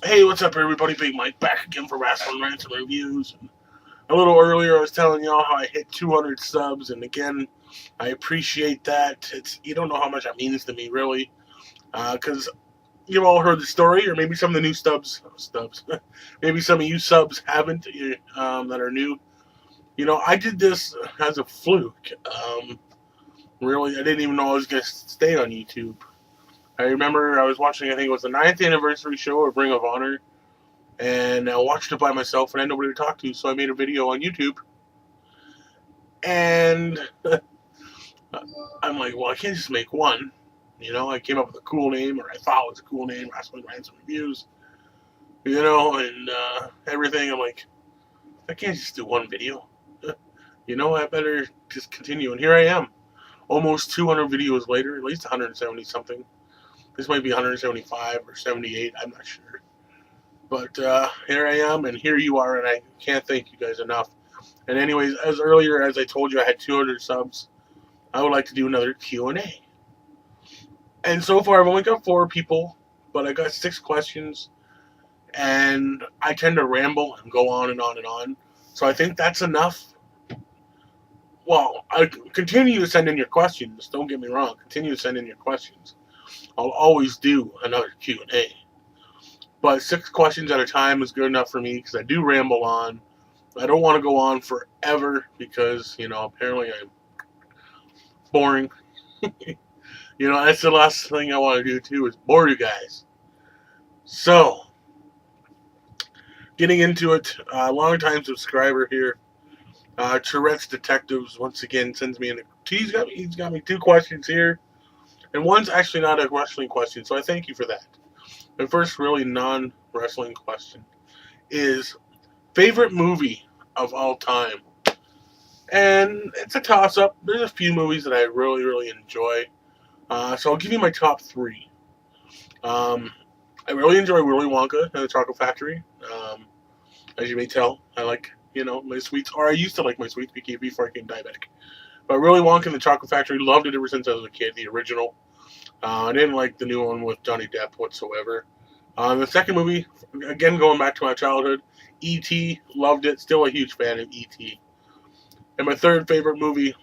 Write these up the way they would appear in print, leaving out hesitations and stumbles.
Hey, what's up, everybody? Big Mike back again for Wrestling Rants and Reviews. A little earlier, I was telling y'all how I hit 200 subs, and again, I appreciate that. You don't know how much that means to me, really, because you've all heard the story, or maybe some of the new stubs. Maybe some of you subs haven't that are new. I did this as a fluke. Really, I didn't even know I was going to stay on YouTube. I remember I was watching, I think it was the 9th anniversary show of Ring of Honor, and I watched it by myself and I had nobody to talk to, so I made a video on YouTube. And I'm like, well, I can't just make one. I came up with a cool name, or I thought it was a cool name, Wrestling Rants and Reviews, and everything. I'm like, I can't just do one video. I better just continue. And here I am, almost 200 videos later, at least 170 something. This might be 175 or 78, I'm not sure. But here I am, and here you are, and I can't thank you guys enough. And anyways, as earlier as I told you, I had 200 subs. I would like to do another Q&A. And so far, I've only got 4 people, but I got 6 questions, and I tend to ramble and go on and on and on. So I think that's enough. Well, I continue to send in your questions. Don't get me wrong. Continue to send in your questions. I'll always do another Q&A. But 6 questions at a time is good enough for me because I do ramble on. I don't want to go on forever because, apparently I'm boring. That's the last thing I want to do too, is bore you guys. So, getting into it, long-time subscriber here, Tourette's Detectives, once again sends me he's got me 2 questions here. And one's actually not a wrestling question, so I thank you for that. The first really non-wrestling question is favorite movie of all time. And it's a toss-up. There's a few movies that I really, really enjoy. So I'll give you my top 3. I really enjoy Willy Wonka and the Chocolate Factory. As you may tell, I like, my sweets. Or I used to like my sweets before I became diabetic. But Willy Wonka and the Chocolate Factory, loved it ever since I was a kid, the original. I didn't like the new one with Johnny Depp whatsoever. The second movie, again going back to my childhood, E.T., loved it. Still a huge fan of E.T. And my third favorite movie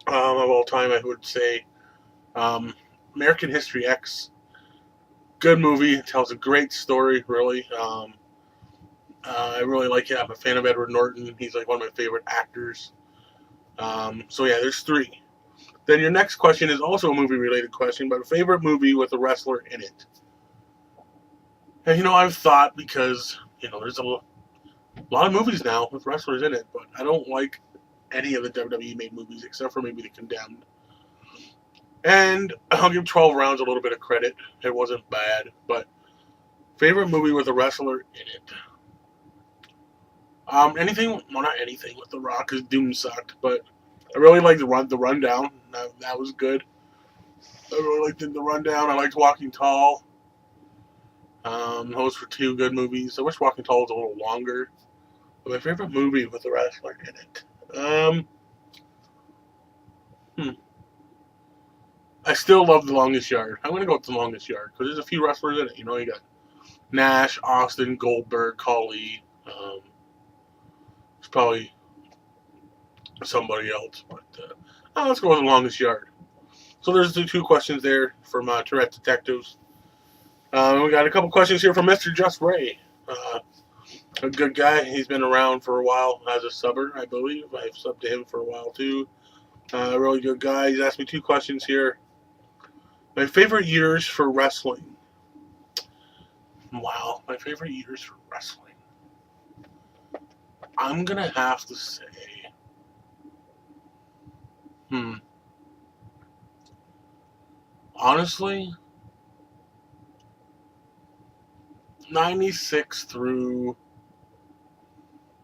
of all time, I would say, American History X. Good movie. It tells a great story, really. I really like it. I'm a fan of Edward Norton. He's like one of my favorite actors. So yeah, there's 3. Then your next question is also a movie-related question, but a favorite movie with a wrestler in it. And I've thought, because there's a lot of movies now with wrestlers in it, but I don't like any of the WWE made movies except for maybe The Condemned. And I'll give 12 Rounds a little bit of credit. It wasn't bad, but favorite movie with a wrestler in it. Not anything with The Rock, because Doom sucked, but I really liked the Rundown. That was good. I really liked the Rundown. I liked Walking Tall. Those were 2 good movies. I wish Walking Tall was a little longer. But my favorite movie with a wrestler in it. I still love The Longest Yard. I'm going to go with The Longest Yard because there's a few wrestlers in it. You got Nash, Austin, Goldberg, Khali. It's probably somebody else, but let's go with The Longest Yard. So there's the 2 questions there from Tourette's Detectives. We got a couple questions here from Mr. Just Ray. A good guy. He's been around for a while as a subber, I believe. I've subbed to him for a while too. A really good guy. He's asked me 2 questions here. My favorite years for wrestling. Wow, my favorite years for wrestling. I'm gonna have to say, honestly, 96 through.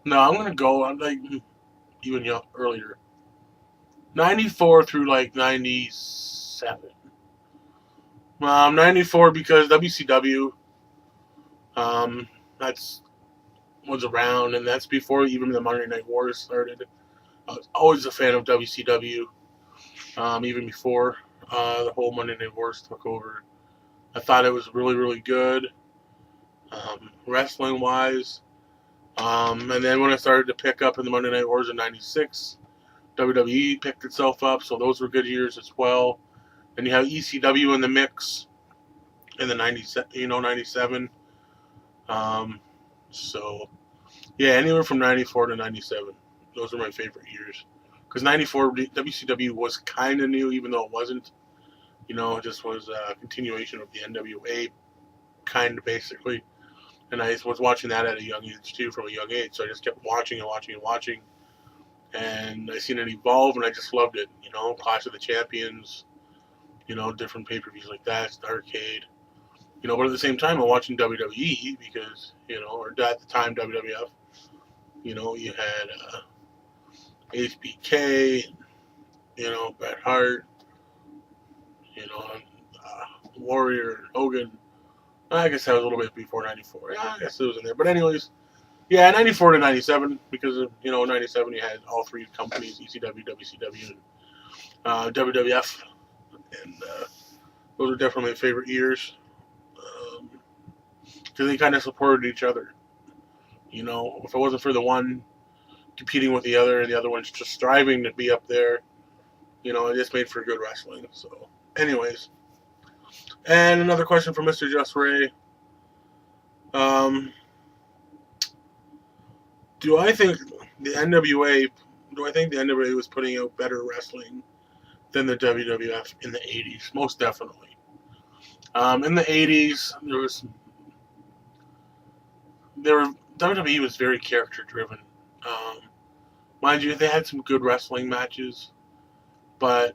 No, I'm gonna go. I'm like even earlier. 94 through like 97. 94 because WCW. That's was around, and that's before even the Monday Night Wars started. I was always a fan of WCW. Even before the whole Monday Night Wars took over. I thought it was really, really good. wrestling wise. And then when I started to pick up in the Monday Night Wars in '96, WWE picked itself up, so those were good years as well. And you have ECW in the mix in the '97. So yeah, anywhere from '94 to '97, those are my favorite years. Because '94 WCW was kind of new, even though it wasn't. It just was a continuation of the NWA, kind of basically. And I was watching that at a young age too, from a young age. So I just kept watching and watching and watching. And I seen it evolve, and I just loved it. Clash of the Champions, different pay-per-views like that, Starrcade. But at the same time, I'm watching WWE because, or at the time WWF. You had HBK, Bret Hart, Warrior, Hogan. I guess that was a little bit before '94. Yeah, I guess it was in there. But anyways, yeah, '94 to '97, because of '97 you had all three companies, ECW, WCW, and WWF, and those are definitely my favorite years, because they kind of supported each other. If it wasn't for the one competing with the other, and the other one's just striving to be up there, it just made for good wrestling. So, anyways, and another question from Mr. Just Ray. Do I think the NWA was putting out better wrestling than the WWF in the 80s? Most definitely. In the 80s, WWE was very character driven. Mind you, they had some good wrestling matches, but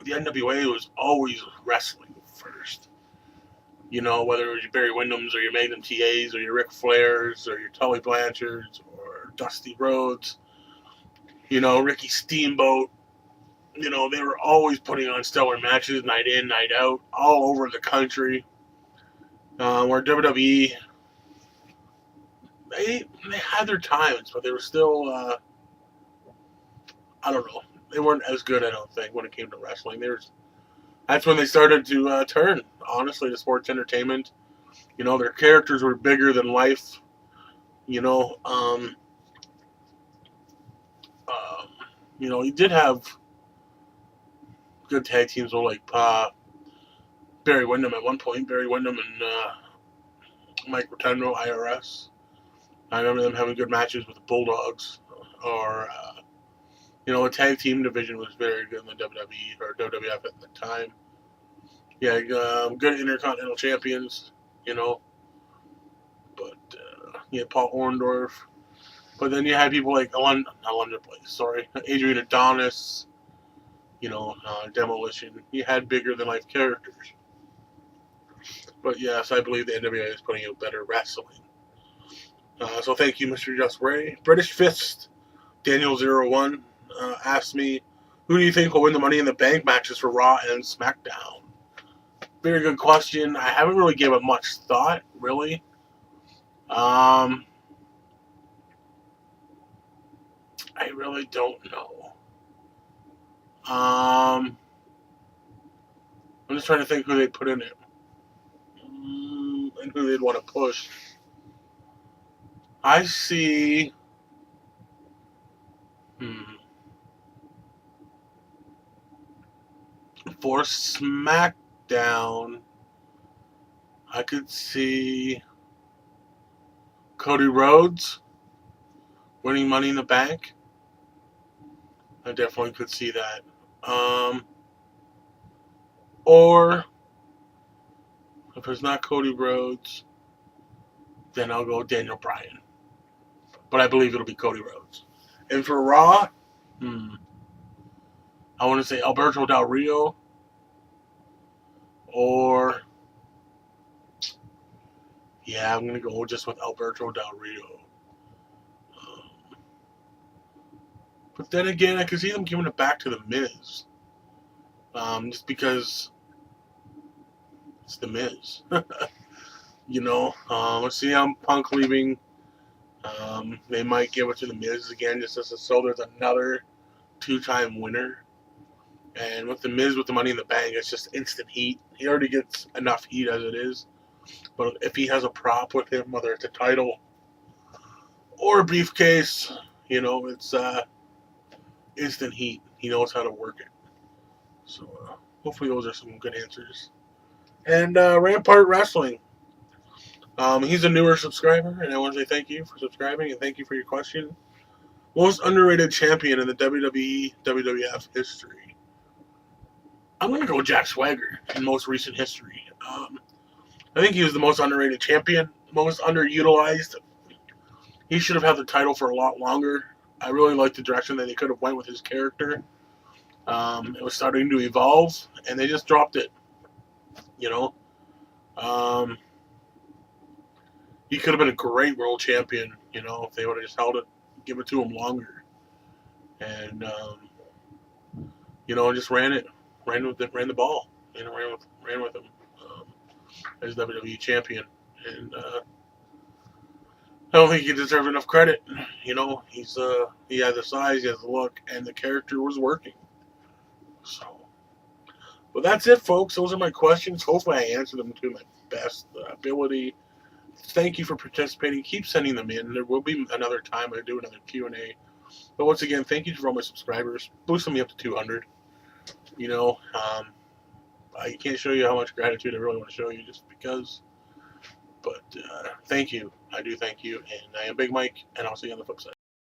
the NWA was always wrestling first. Whether it was your Barry Windhams or your Magnum TAs or your Ric Flairs or your Tully Blanchards or Dusty Rhodes, Ricky Steamboat, they were always putting on stellar matches night in, night out, all over the country. Where WWE, they had their times, but they were still, I don't know, they weren't as good, I don't think, when it came to wrestling. That's when they started to turn, honestly, to sports entertainment. Their characters were bigger than life. You did have good tag teams with Barry Windham at one point. Barry Windham and Mike Rotendo, IRS. I remember them having good matches with the Bulldogs. Or, the tag team division was very good in the WWE or WWF at the time. Yeah, good Intercontinental Champions, But you had Paul Orndorff. But then you had people like Adrian Adonis, Demolition. You had bigger than life characters. But yes, I believe the NWA is putting out better wrestling. So thank you, Mr. Just Ray. British Fist, Daniel01 asked me, who do you think will win the Money in the Bank matches for Raw and SmackDown? Very good question. I haven't really given it much thought, really. I really don't know. I'm just trying to think who they'd put in it. And who they'd want to push. I see. For SmackDown, I could see Cody Rhodes winning Money in the Bank. I definitely could see that. Or if it's not Cody Rhodes, then I'll go Daniel Bryan. But I believe it'll be Cody Rhodes. And for Raw, I want to say Alberto Del Rio. Or, yeah, I'm going to go just with Alberto Del Rio. But then again, I could see them giving it back to The Miz. Just because it's The Miz. Let's see how Punk leaving. They might give it to The Miz again, just so there's another 2-time winner. And with The Miz with the Money in the Bank, it's just instant heat. He already gets enough heat as it is. But if he has a prop with him, whether it's a title or a briefcase, it's instant heat. He knows how to work it. So hopefully those are some good answers. And Rampart Wrestling. He's a newer subscriber, and I want to say thank you for subscribing and thank you for your question. Most underrated champion in the WWE WWF history. I'm going to go Jack Swagger in most recent history. I think he was the most underrated champion, most underutilized. He should have had the title for a lot longer. I really liked the direction that they could have went with his character. It was starting to evolve, and they just dropped it. He could have been a great world champion, if they would have just held it, give it to him longer, and just ran the ball, ran with him as WWE champion, and I don't think he deserved enough credit. He had the size, he has the look, and the character was working. So, but that's it, folks. Those are my questions. Hopefully, I answered them to my best ability. Thank you for participating. Keep sending them in. There will be another time I do another Q&A. But once again, thank you for all my subscribers. Boosting me up to 200. I can't show you how much gratitude I really want to show you just because. But thank you. I do thank you. And I am Big Mike, and I'll see you on the flip side.